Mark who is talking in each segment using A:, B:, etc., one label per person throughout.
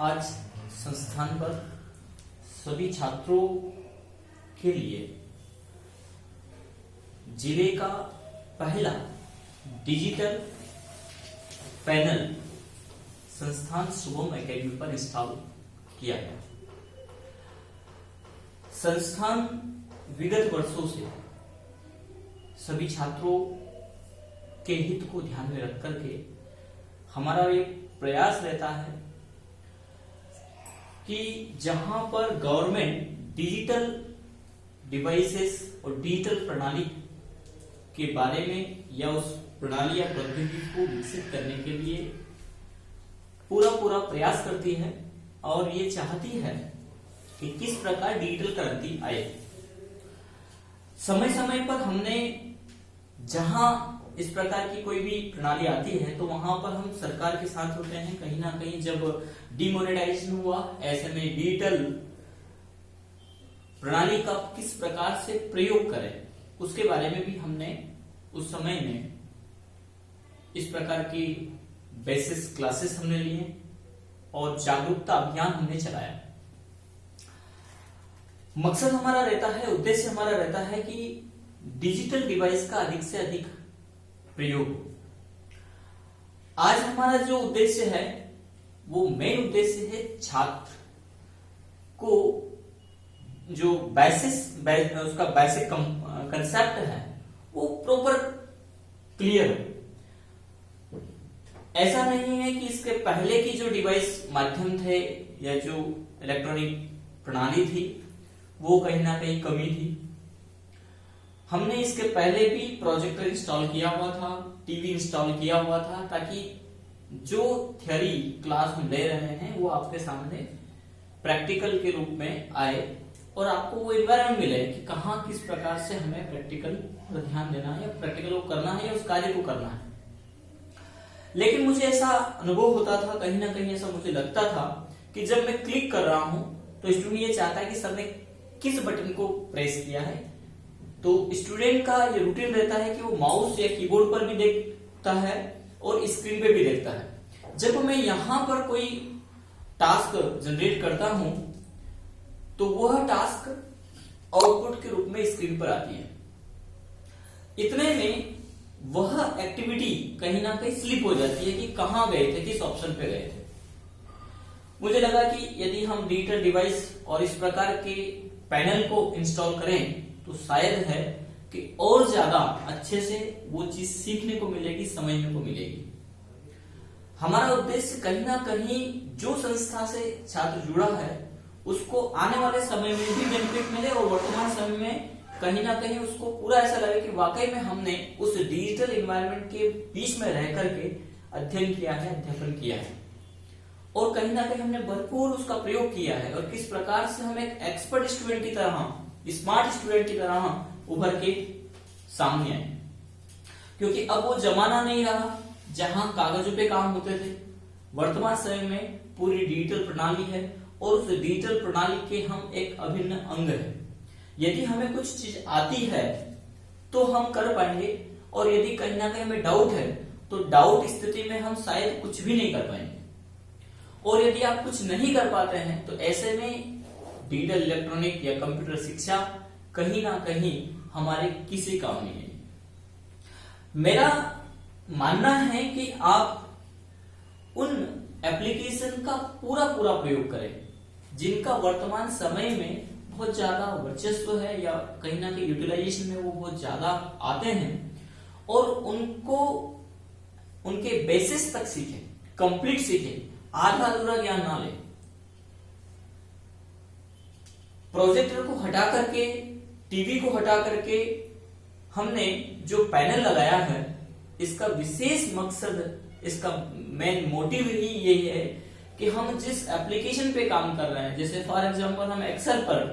A: आज संस्थान पर सभी छात्रों के लिए जिले का पहला डिजिटल पैनल संस्थान शुभम एकेडमी पर इंस्टॉल किया गया। संस्थान विगत वर्षों से सभी छात्रों के हित को ध्यान में रख करके हमारा एक प्रयास रहता है कि जहां पर गवर्नमेंट डिजिटल डिवाइसेस और डिजिटल प्रणाली के बारे में या उस प्रणाली या प्रौद्योगिकी को विकसित करने के लिए पूरा प्रयास करती है और ये चाहती है कि किस प्रकार डिजिटल क्रांति आए। समय समय पर हमने जहां इस प्रकार की कोई भी प्रणाली आती है तो वहां पर हम सरकार के साथ होते हैं। कहीं ना कहीं जब डिमोनेटाइजेशन हुआ, ऐसे में डिजिटल प्रणाली का किस प्रकार से प्रयोग करें उसके बारे में भी हमने उस समय में इस प्रकार की बेसिस क्लासेस हमने लिए और जागरूकता अभियान हमने चलाया। मकसद हमारा रहता है, उद्देश्य हमारा रहता है कि डिजिटल डिवाइस का अधिक से अधिक प्रयोग। आज हमारा जो उद्देश्य है वो मेन उद्देश्य है छात्र को जो उसका बेसिक कंसेप्ट है वो प्रॉपर क्लियर हो। ऐसा नहीं है कि इसके पहले की जो डिवाइस माध्यम थे या जो इलेक्ट्रॉनिक प्रणाली थी वो कहीं ना कहीं कमी थी। हमने इसके पहले भी प्रोजेक्टर इंस्टॉल किया हुआ था, टीवी इंस्टॉल किया हुआ था, ताकि जो थ्योरी क्लास में ले रहे हैं वो आपके सामने प्रैक्टिकल के रूप में आए और आपको वो एनवायरमेंट मिले कि कहाँ किस प्रकार से हमें प्रैक्टिकल पर ध्यान देना है या प्रैक्टिकल को करना है या उस कार्य को करना है। लेकिन मुझे ऐसा अनुभव होता था, कहीं ना कहीं ऐसा मुझे लगता था कि जब मैं क्लिक कर रहा हूं तो स्टूडेंट ये चाहता है कि सर ने किस बटन को प्रेस किया है। तो स्टूडेंट का ये रूटीन रहता है कि वो माउस या कीबोर्ड पर भी देखता है और स्क्रीन पे भी देखता है। जब मैं यहां पर कोई टास्क जनरेट करता हूं तो वह टास्क आउटपुट के रूप में स्क्रीन पर आती है। इतने में वह एक्टिविटी कहीं ना कहीं स्लिप हो जाती है कि कहां गए थे, किस ऑप्शन पे गए थे। मुझे लगा कि यदि हम डिजिटल डिवाइस और इस प्रकार के पैनल को इंस्टॉल करें तो शायद है कि और ज्यादा अच्छे से वो चीज सीखने को मिलेगी, समझने को मिलेगी। हमारा उद्देश्य कहीं ना कहीं जो संस्था से छात्र जुड़ा है उसको आने वाले समय में भी बेनिफिट मिले और वर्तमान समय में कहीं ना कहीं उसको पूरा ऐसा लगे कि वाकई में हमने उस डिजिटल एनवायरनमेंट के बीच में रह करके अध्ययन किया है, अध्यापन किया है और कहीं ना कहीं हमने भरपूर उसका प्रयोग किया है और किस प्रकार से हम एक एक्सपर्ट स्टूडेंट की तरह, स्मार्ट स्टूडेंट की तरह उभर के सामने आए। क्योंकि अब वो जमाना नहीं रहा जहां कागजों पे काम होते थे। वर्तमान समय में पूरी डिजिटल प्रणाली है और उस डिजिटल प्रणाली के हम एक अभिन्न अंग है। यदि हमें कुछ चीज आती है तो हम कर पाएंगे और यदि कहीं ना कहीं हमें डाउट है तो डाउट स्थिति में हम शायद कुछ भी नहीं कर पाएंगे। और यदि आप कुछ नहीं कर पाते हैं तो ऐसे में डिजिटल इलेक्ट्रॉनिक या कंप्यूटर शिक्षा कहीं ना कहीं हमारे किसी काम नहीं है। मेरा मानना है कि आप उन एप्लीकेशन का पूरा प्रयोग करें जिनका वर्तमान समय में बहुत ज्यादा वर्चस्व है या कहीं ना कहीं यूटिलाइजेशन में वो बहुत ज्यादा आते हैं और उनको उनके बेसिस तक सीखें, कंप्लीट सीखें, आधा अधूरा ज्ञान ना ले। प्रोजेक्टर को हटा करके, टीवी को हटा करके हमने जो पैनल लगाया है इसका विशेष मकसद, इसका मेन मोटिव ही यही है कि हम जिस एप्लीकेशन पे काम कर रहे हैं, जैसे फॉर एग्जांपल हम एक्सेल पर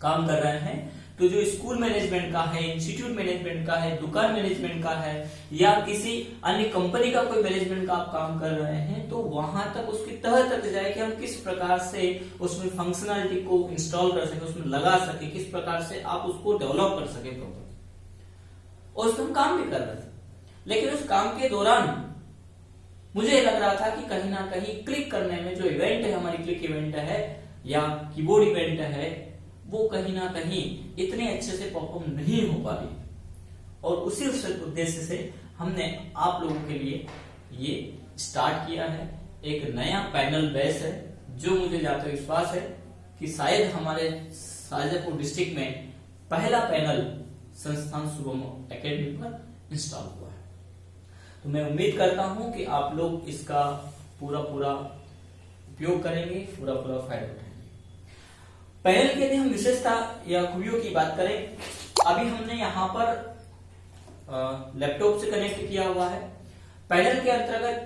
A: काम कर रहे हैं तो जो स्कूल मैनेजमेंट का है, इंस्टीट्यूट मैनेजमेंट का है, दुकान मैनेजमेंट का है या किसी अन्य कंपनी का कोई मैनेजमेंट का आप काम कर रहे हैं तो वहां तक उसकी तह तक जाए कि हम किस प्रकार से उसमें फंक्शनलिटी को इंस्टॉल कर सके, उसमें लगा सके, किस प्रकार से आप उसको डेवलप कर सके प्रॉपर। और उसमें हम काम भी कर रहे थे। लेकिन उस काम के दौरान मुझे लग रहा था कि कहीं ना कहीं क्लिक करने में जो इवेंट है, हमारी क्लिक इवेंट है या कीबोर्ड इवेंट है, वो कहीं ना कहीं इतने अच्छे से परफॉर्म नहीं हो पा रही। और उसी उद्देश्य से हमने आप लोगों के लिए ये स्टार्ट किया है। एक नया पैनल बेस है जो मुझे ज्यादा विश्वास है कि शायद हमारे शाजापुर डिस्ट्रिक्ट में पहला पैनल संस्थान शुभम एकेडमी पर इंस्टॉल हुआ है। तो मैं उम्मीद करता हूं कि आप लोग इसका पूरा उपयोग करेंगे, पूरा फायदा उठाएंगे। पैनल की यदि हम विशेषता या खूबियों की बात करें, अभी हमने यहाँ पर लैपटॉप से कनेक्ट किया हुआ है। पैनल के अंतर्गत